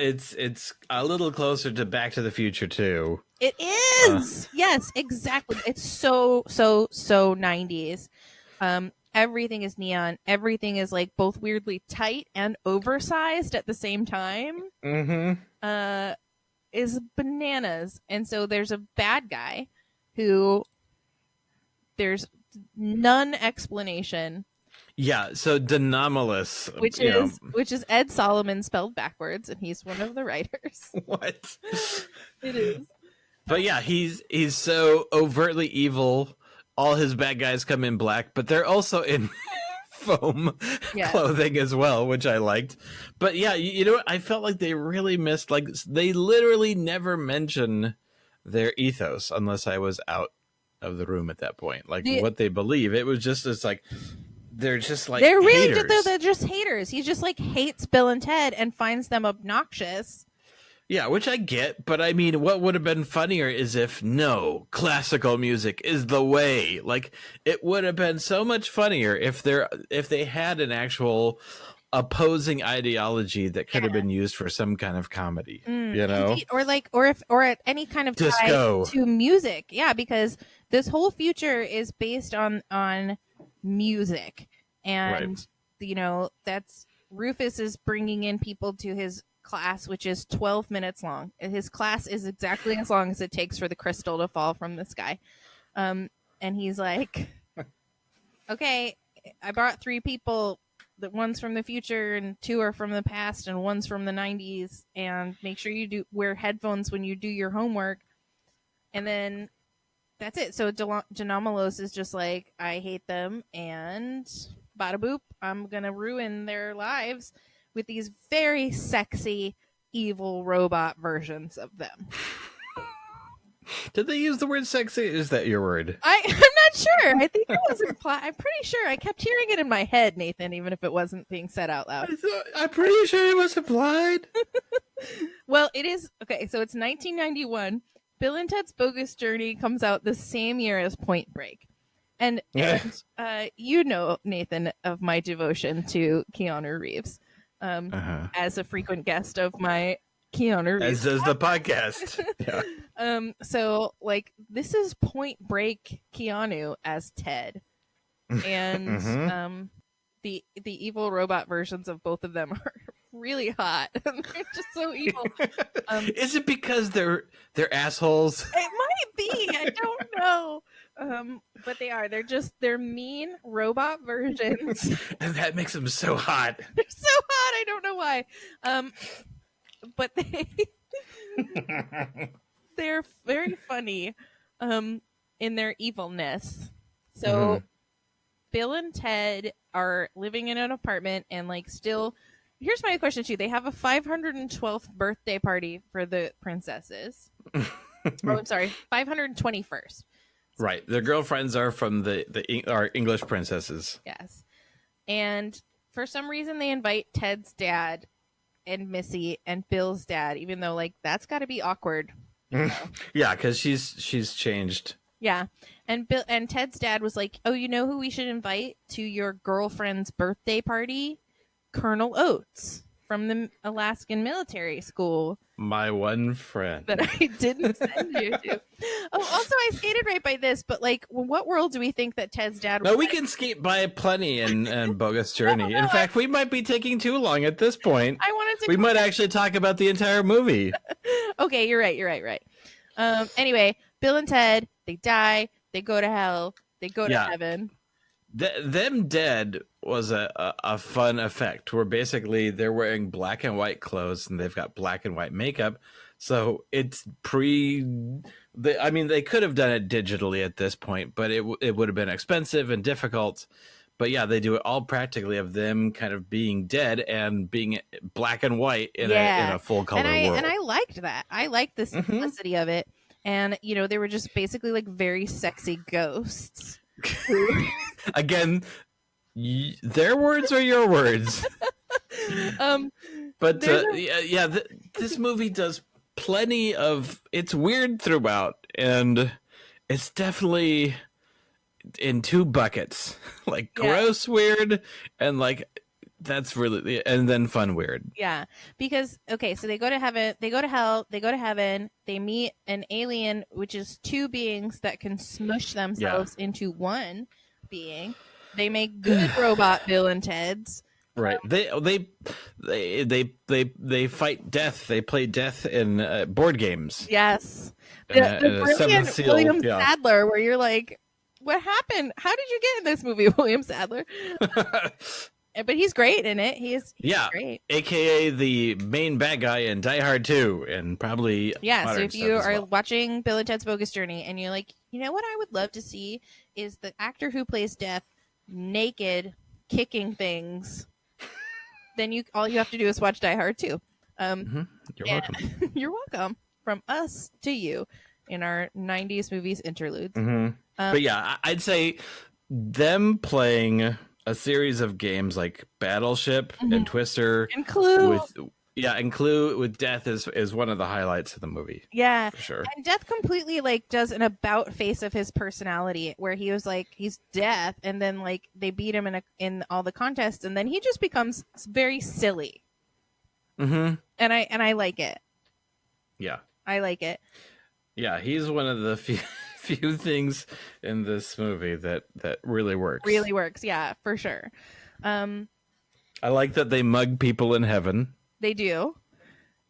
a little closer to Back to the Future too. It is. Yes, exactly. It's so 90s. Everything is neon. Everything is like both weirdly tight and oversized at the same time. Is bananas. And so there's a bad guy who there's none explanation. Yeah, so Denomalous, which is Ed Solomon spelled backwards, and he's one of the writers. What? It is. But yeah, he's so overtly evil. All his bad guys come in black, but they're also in foam clothing as well, which I liked. But yeah, you know what? I felt like they really missed, like, they literally never mention their ethos unless I was out of the room at that point. Like, what they believe. It was just, it's like, they're just like they're haters. Really just, they're just haters. He just like hates Bill and Ted and finds them obnoxious. Yeah, which I get, but I mean, what would have been funnier is if classical music is the way. Like, it would have been so much funnier if they had an actual opposing ideology that could have been used for some kind of comedy, you know? Indeed. Or at any kind of Disco. tie to music. Yeah, because this whole future is based on music. And you know, that's Rufus is bringing in people to his class, which is 12 minutes long. His class is exactly as long as it takes for the crystal to fall from the sky. And he's like, okay, I brought 3 people. The one's from the future and 2 are from the past and one's from the 90s. And make sure you wear headphones when you do your homework. And then that's it. So Genomelos is just like, I hate them, and bada boop, I'm gonna ruin their lives with these very sexy evil robot versions of them. Did they use the word sexy? Is that your word? I'm not sure. I think it was implied. I'm pretty sure. I kept hearing it in my head, Nathan, even if it wasn't being said out loud. I'm pretty sure it was implied. Well, it is. Okay, so it's 1991. Bill and Ted's Bogus Journey comes out the same year as Point Break. And you know, Nathan, of my devotion to Keanu Reeves as a frequent guest of my Keanu Reeves. As does the podcast. Yeah. So, like, this is Point Break Keanu as Ted. And the evil robot versions of both of them are really hot. They're just so evil. Is it because they're assholes? It might be. I don't know. But they are. They're mean robot versions. And that makes them so hot. They're so hot. I don't know why. But they're very funny in their evilness. So Bill and Ted are living in an apartment and like still. Here's my question to you. They have a 512th birthday party for the princesses. Oh, I'm sorry, 521st. Right. Their girlfriends are from our English princesses. Yes. And for some reason they invite Ted's dad and Missy and Bill's dad, even though like that's got to be awkward. You know? Yeah, because she's changed. Yeah. And Bill and Ted's dad was like, "Oh, you know who we should invite to your girlfriend's birthday party? Colonel Oates from the Alaskan military school." My one friend that I didn't send you to. Oh, also I skated right by this, but like, what world do we think that Ted's dad was? No, we can skate by plenty in Bogus Journey. In fact, we might be taking too long at this point. I wanted to. We might actually talk about the entire movie. Okay, you're right. Anyway, Bill and Ted, they die. They go to hell. They go to heaven. Them dead was a fun effect where basically they're wearing black and white clothes and they've got black and white makeup. So it's they could have done it digitally at this point, but it would have been expensive and difficult. But yeah, they do it all practically of them kind of being dead and being black and white in a full color world. And I liked that. I liked the simplicity of it. And, you know, they were just basically like very sexy ghosts. Again, their words are your words. But this movie does plenty of. It's weird throughout, and it's definitely in 2 buckets, like gross weird, and like that's really, and then fun weird. Yeah, because okay, so they go to heaven, they go to hell, they go to heaven. They meet an alien, which is 2 beings that can smush themselves into one being. They make good robot Bill and Ted's. Right. They fight death. They play death in board games. Yes. The brilliant William Sadler, where you're like, what happened? How did you get in this movie, William Sadler? But he's great in it. He's great. AKA the main bad guy in Die Hard 2 and probably so if you are watching Bill and Ted's Bogus Journey and you're like, you know what I would love to see is the actor who plays Death naked kicking things. Then all you have to do is watch Die Hard 2. You're welcome. You're welcome. From us to you in our 90s movies interludes. But yeah, I'd say them playing a series of games like Battleship and Twister and Clue. Yeah, and Clue with Death is one of the highlights of the movie. Yeah. For sure. And Death completely like does an about face of his personality where he was like he's Death, and then like they beat him in all the contests, and then he just becomes very silly. Mm-hmm. And I like it. Yeah. I like it. Yeah, he's one of the few things in this movie that really works. Really works, yeah, for sure. I like that they mug people in heaven. They do.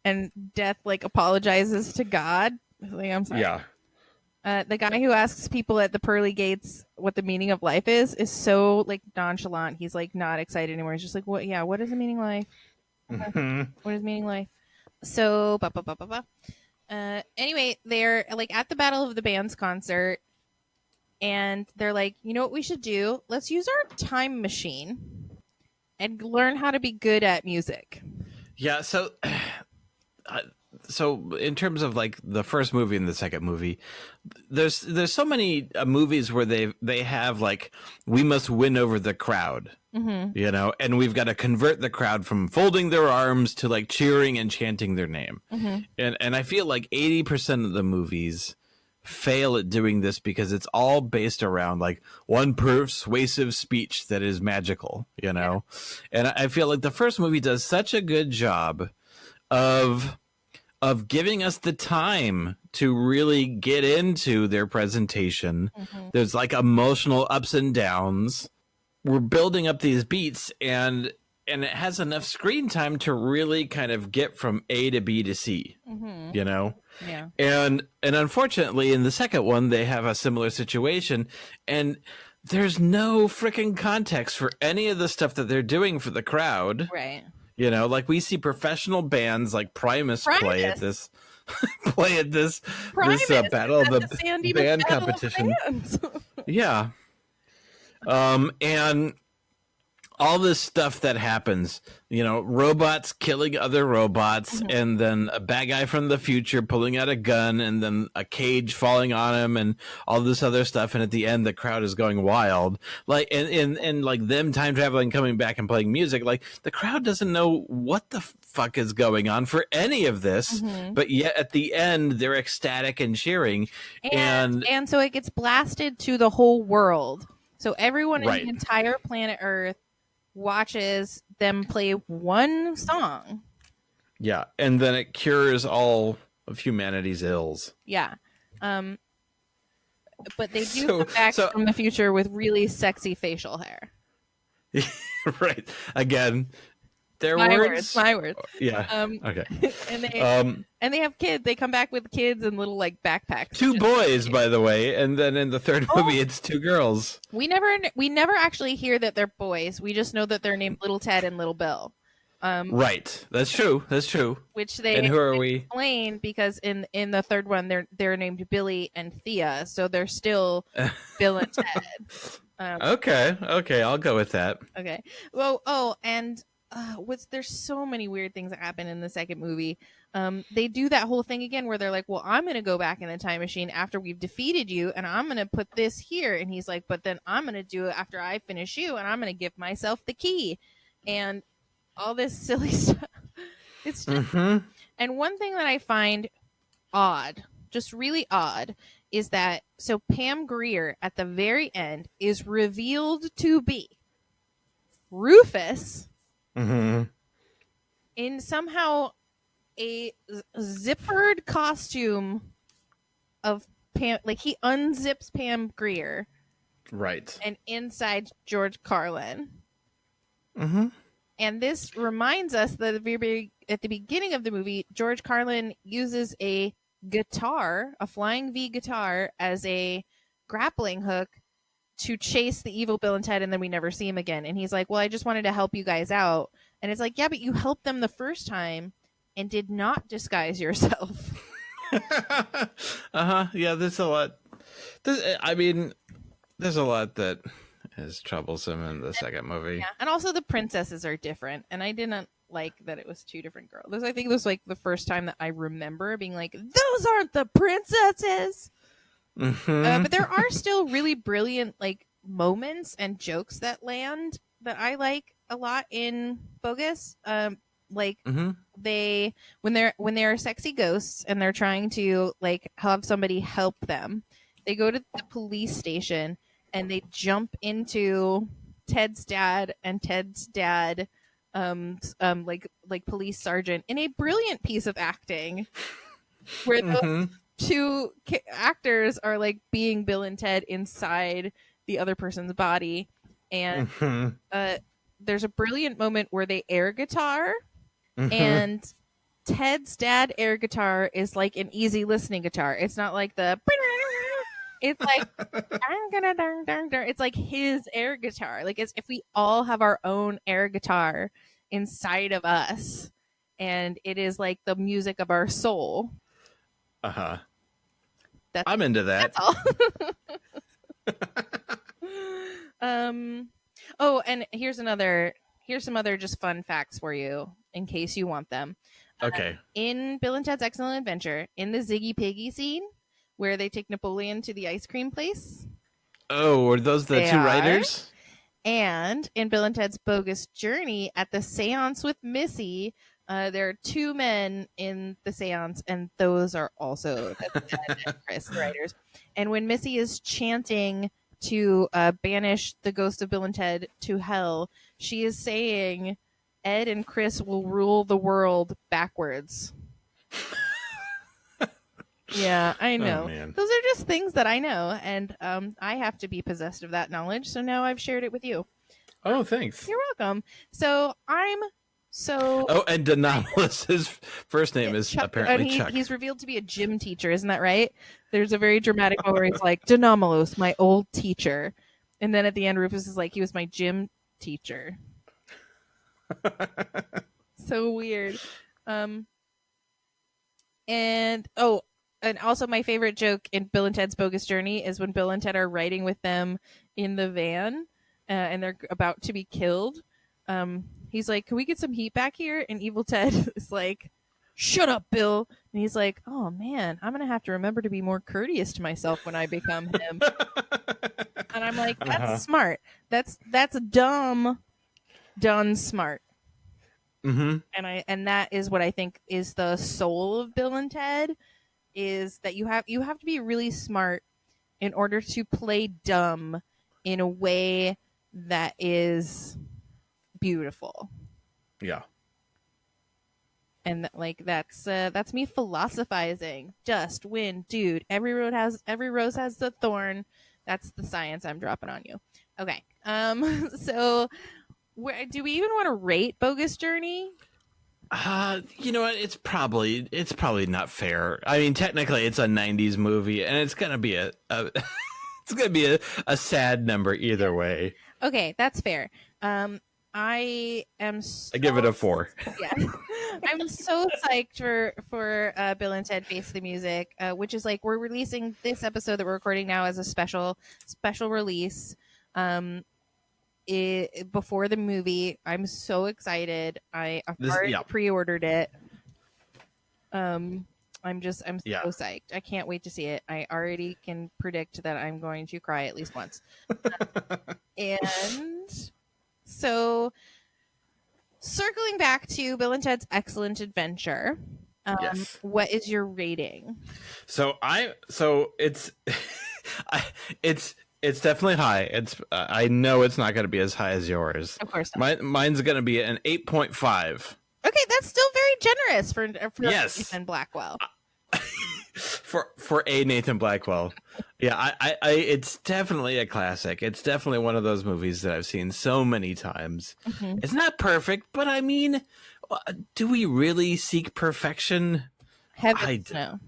And Death like apologizes to God. Like, I'm sorry. Yeah. The guy who asks people at the pearly gates what the meaning of life is so like nonchalant. He's like not excited anymore. He's just like, "What? Yeah, what is the meaning of life? Mm-hmm. What is meaning of life?" So, anyway, they're like at the Battle of the Bands concert, and they're like, "You know what we should do? Let's use our time machine and learn how to be good at music." Yeah, so in terms of like the first movie and the second movie, there's so many movies where they have like, we must win over the crowd, you know, and we've got to convert the crowd from folding their arms to like cheering and chanting their name. And I feel like 80% of the movies fail at doing this because it's all based around like one persuasive speech that is magical, you know. And I feel like the first movie does such a good job of giving us the time to really get into their presentation. There's like emotional ups and downs. We're building up these beats, and it has enough screen time to really kind of get from A to B to C, you know? Yeah. And unfortunately, in the second one, they have a similar situation, and there's no freaking context for any of the stuff that they're doing for the crowd. Right. You know, like we see professional bands like Primus. play at this battle of the band competition. Yeah. And all this stuff that happens, you know, robots killing other robots, and then a bad guy from the future pulling out a gun, and then a cage falling on him, and all this other stuff. And at the end, the crowd is going wild. Like, and like them time traveling, coming back and playing music. Like, the crowd doesn't know what the fuck is going on for any of this, but yet at the end, they're ecstatic and cheering. And so it gets blasted to the whole world. So everyone in Right. the entire planet Earth watches them play one song. yeah, and then it cures all of humanity's ills. Yeah. But they do So- come back so- from the future with really sexy facial hair. Right. Again, their My words. words, my words. Yeah. Okay. And they have kids. They come back with kids and little like backpacks. Two which is boys, cute. by the way, and then in the third movie, it's two girls. We never actually hear that they're boys. We just know that they're named Little Ted and Little Bill. Right. That's true. That's true. Which they And who are we? explain because in the third one they're named Billy and Thea, so they're still Bill and Ted. Okay. I'll go with that. Okay. Well, and there's so many weird things that happen in the second movie. They do that whole thing again where they're like, well, I'm going to go back in the time machine after we've defeated you, and I'm going to put this here. And he's like, but then I'm going to do it after I finish you, and I'm going to give myself the key. And all this silly stuff. It's just, and one thing that I find odd, just really odd, is that so Pam Grier at the very end is revealed to be Rufus in somehow a zippered costume of Pam. Like he unzips Pam Grier Right. and inside George Carlin. And this reminds us that at the beginning of the movie, George Carlin uses a guitar, a flying V guitar, as a grappling hook to chase the evil Bill and Ted, and then we never see him again. And he's like, well, I just wanted to help you guys out. And it's like, yeah, but you helped them the first time and did not disguise yourself. Yeah, there's a lot. There's a lot that is troublesome in the second movie. Yeah. And also the princesses are different. And I didn't like that it was two different girls. I think it was like the first time that I remember being like, those aren't the princesses. But there are still really brilliant like moments and jokes that land that I like a lot in Bogus. Like they when they're sexy ghosts and they're trying to like have somebody help them, they go to the police station and they jump into Ted's dad and Ted's dad like police sergeant in a brilliant piece of acting where those two actors are like being Bill and Ted inside the other person's body, and there's a brilliant moment where they air guitar, and Ted's dad air guitar is like an easy listening guitar. It's not like the it's like it's like his air guitar. Like it's if we all have our own air guitar inside of us, and it is like the music of our soul. Uh-huh. I'm into that. That's all. Oh, and here's some other just fun facts for you in case you want them. Okay. In Bill and Ted's Excellent Adventure, in the Ziggy Piggy scene where they take Napoleon to the ice cream place. Oh, are those the two writers? And in Bill and Ted's Bogus Journey at the seance with Missy, there are two men in the seance, and those are also Ted and Chris, the writers. And when Missy is chanting to banish the ghost of Bill and Ted to hell, she is saying, Ed and Chris will rule the world backwards. Yeah, I know. Oh, man. Those are just things that I know, and I have to be possessed of that knowledge, so now I've shared it with you. Oh, thanks. You're welcome. So I'm so... Oh, and Denopolis, his first name is Chuck, apparently Chuck. He's revealed to be a gym teacher, isn't that right? There's a very dramatic moment where he's like, Denopolis, my old teacher. And then at the end, Rufus is like, he was my gym teacher. So weird. And also my favorite joke in Bill and Ted's Bogus Journey is when Bill and Ted are riding with them in the van and they're about to be killed. He's like, can we get some heat back here? And Evil Ted is like, shut up, Bill. And he's like, oh man, I'm going to have to remember to be more courteous to myself when I become him. And I'm like, that's smart. That's dumb, done smart. Mm-hmm. And that is what I think is the soul of Bill and Ted, is that you have to be really smart in order to play dumb in a way that is beautiful. Yeah. And that's me philosophizing. Just win, dude. Every rose has the thorn. That's the science I'm dropping on you. Okay. So do we even want to rate Bogus Journey? You know what? It's probably not fair. I mean, technically, it's a '90s movie, and it's gonna be it's gonna be a sad number either way. Okay, that's fair. I give it a 4. Yeah, I'm so psyched for Bill and Ted Face the Music, which is like we're releasing this episode that we're recording now as a special release. Before the movie. I'm so excited. I've already pre-ordered it. I'm so psyched. I can't wait to see it. I already can predict that I'm going to cry at least once. And so circling back to Bill and Ted's Excellent Adventure, yes. What is your rating? So it's it's definitely high. It's I know it's not going to be as high as yours. Of course not. Mine's going to be an 8.5. Okay, that's still very generous for yes. Nathan Blackwell. for a Nathan Blackwell. Yeah, I it's definitely a classic. It's definitely one of those movies that I've seen so many times. Mm-hmm. It's not perfect, but I mean, do we really seek perfection? Heavens, no.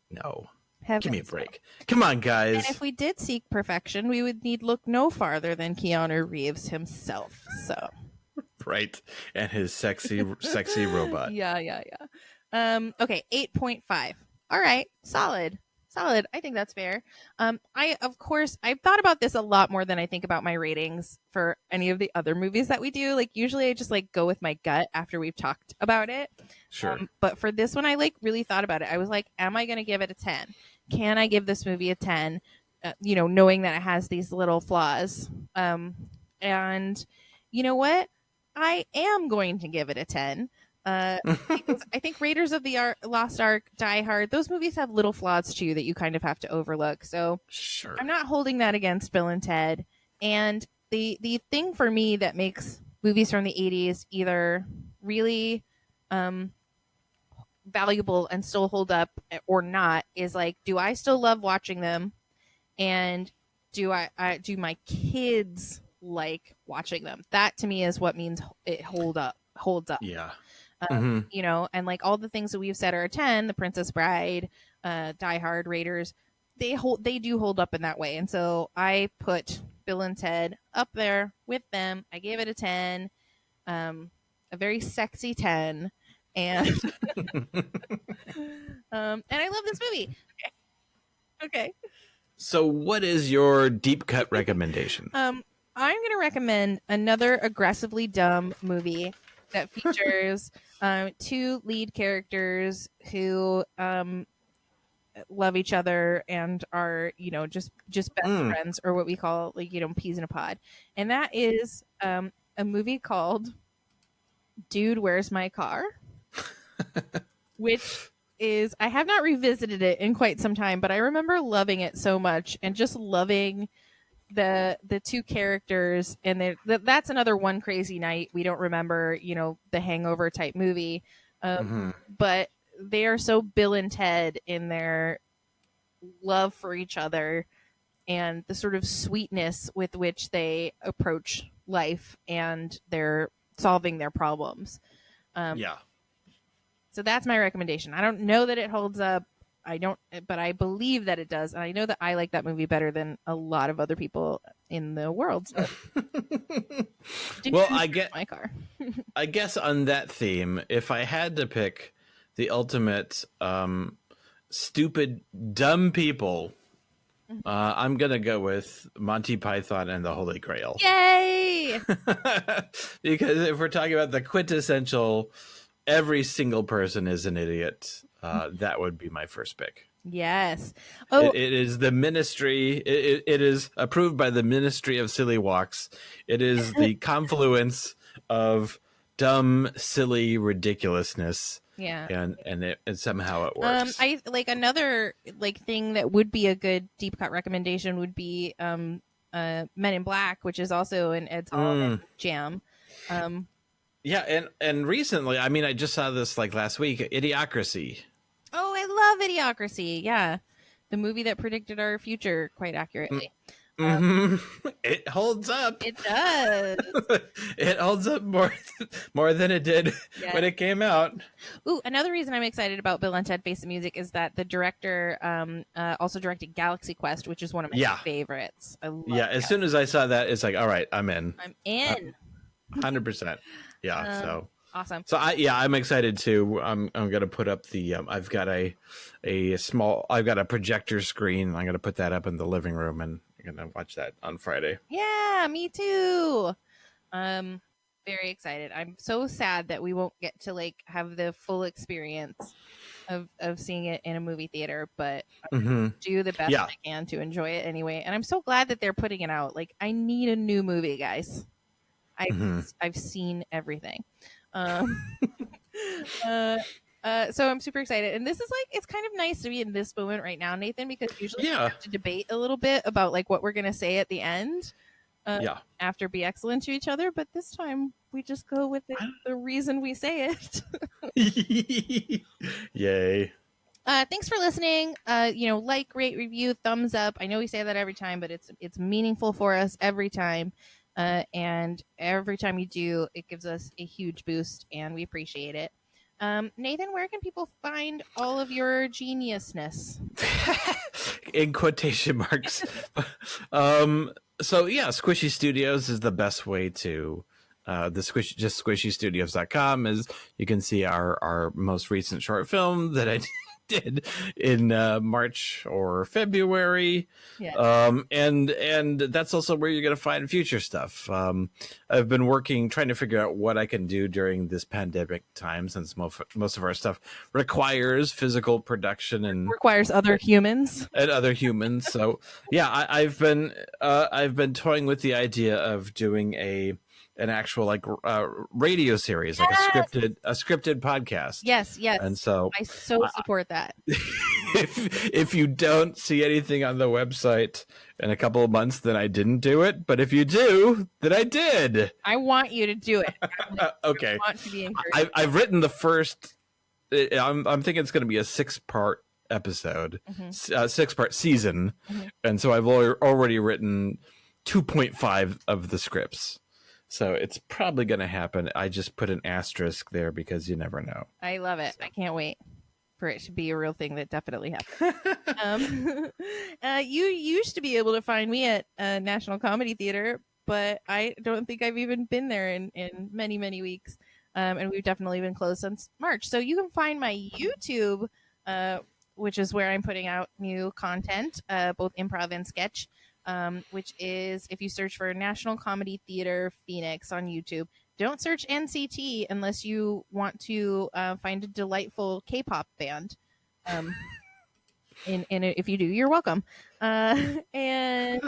No. Heavens, give me a break. Come on, guys. And if we did seek perfection, we would need look no farther than Keanu Reeves himself. So, right, and his sexy robot. Yeah. Okay, 8.5. All right, solid. I think that's fair. I've thought about this a lot more than I think about my ratings for any of the other movies that we do. Like usually I just like go with my gut after we've talked about it. Sure. But for this one, I like really thought about it. I was like, am I going to give it a 10? Can I give this movie a 10? Knowing that it has these little flaws. And you know what? I am going to give it a 10 Because I think Raiders of the Lost Ark, Die Hard, those movies have little flaws too that you kind of have to overlook. So Sure. I'm not holding that against Bill and Ted. And the thing for me that makes movies from the 80s either really valuable and still hold up or not is like, do I still love watching them? And do do my kids like watching them? That to me is what means it holds up. Yeah. You know, and like all the things that we've said are a 10, The Princess Bride, Die Hard, Raiders, they do hold up in that way. And so I put Bill and Ted up there with them. I gave it a 10, a very sexy 10, and and I love this movie. Okay. So what is your deep cut recommendation? I'm going to recommend another aggressively dumb movie that features two lead characters who love each other and are, you know, just best friends, or what we call, like, you know, peas in a pod. And that is a movie called Dude, Where's My Car? Which is, I have not revisited it in quite some time, but I remember loving it so much and just loving the two characters. And that's another One Crazy Night we don't remember, you know, the Hangover type movie. But they are so Bill and Ted in their love for each other and the sort of sweetness with which they approach life and they're solving their problems. Yeah. So that's my recommendation. I don't know that it holds up. But I believe that it does. And I know that I like that movie better than a lot of other people in the world. So. Well, I get my car. I guess on that theme, if I had to pick the ultimate stupid, dumb people, I'm going to go with Monty Python and the Holy Grail. Yay! Because if we're talking about the quintessential, every single person is an idiot, that would be my first pick. Yes. Oh, it is the ministry. It is approved by the Ministry of Silly Walks. It is the confluence of dumb, silly ridiculousness. Yeah. And somehow it works. I like another like thing that would be a good deep cut recommendation would be Men in Black, which is also an Ed Sullivan jam. Yeah, and recently, I mean, I just saw this like last week, Idiocracy. Oh, I love Idiocracy. Yeah. The movie that predicted our future quite accurately. It holds up. It does. It holds up more than it did when it came out. Ooh, another reason I'm excited about Bill and Ted Face the Music is that the director also directed Galaxy Quest, which is one of my favorites. I love as soon as I saw that, it's like, all right, I'm in. 100%. Yeah, so awesome. So I'm excited too. I'm gonna put up the I've got a projector screen. I'm gonna put that up in the living room and I'm gonna watch that on Friday. Yeah, me too. Very excited. I'm so sad that we won't get to like have the full experience of seeing it in a movie theater, but I'm do the best I can to enjoy it anyway. And I'm so glad that they're putting it out. Like, I need a new movie, guys. I've seen everything. So I'm super excited. And this is like, it's kind of nice to be in this moment right now, Nathan, because usually we have to debate a little bit about like what we're going to say at the end after Be Excellent to each other. But this time we just go with the reason we say it. Yay. Thanks for listening. Like, rate, review, thumbs up. I know we say that every time, but it's meaningful for us every time. And every time you do, it gives us a huge boost and we appreciate it. Nathan, where can people find all of your geniusness? In quotation marks. Squishy Studios is the best way to just squishystudios.com is you can see our most recent short film that I did in March or February. And that's also where you're going to find future stuff. I've been trying to figure out what I can do during this pandemic time, since most of our stuff requires physical production and requires other humans. So I've been toying with the idea of doing a an actual like radio series, like a scripted podcast. Yes. And so I so support that. if you don't see anything on the website in a couple of months, then I didn't do it. But if you do, then I did. I want you to do it. Okay. I want to be encouraged. I've written the first. I'm thinking it's going to be a 6-part episode, 6-part season, and so I've already written 2.5 of the scripts. So it's probably going to happen. I just put an asterisk there because you never know. I love it. I can't wait for it to be a real thing that definitely happens. You used to be able to find me at National Comedy Theater, but I don't think I've even been there in many, many weeks. And we've definitely been closed since March. So you can find my YouTube, which is where I'm putting out new content, both improv and sketch, which is if you search for National Comedy Theater Phoenix on YouTube. Don't search NCT unless you want to find a delightful K-pop band. And if you do, you're welcome. And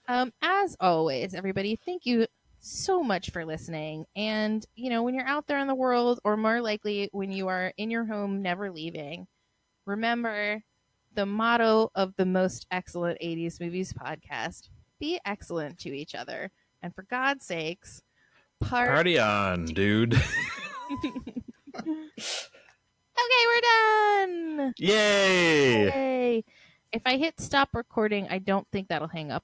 as always, everybody, thank you so much for listening. And, when you're out there in the world, or more likely when you are in your home, never leaving, remember the motto of the most excellent 80s movies podcast: be excellent to each other. And for God's sakes, party on, dude. Okay, we're done. Yay! Yay! If I hit stop recording, I don't think that'll hang up.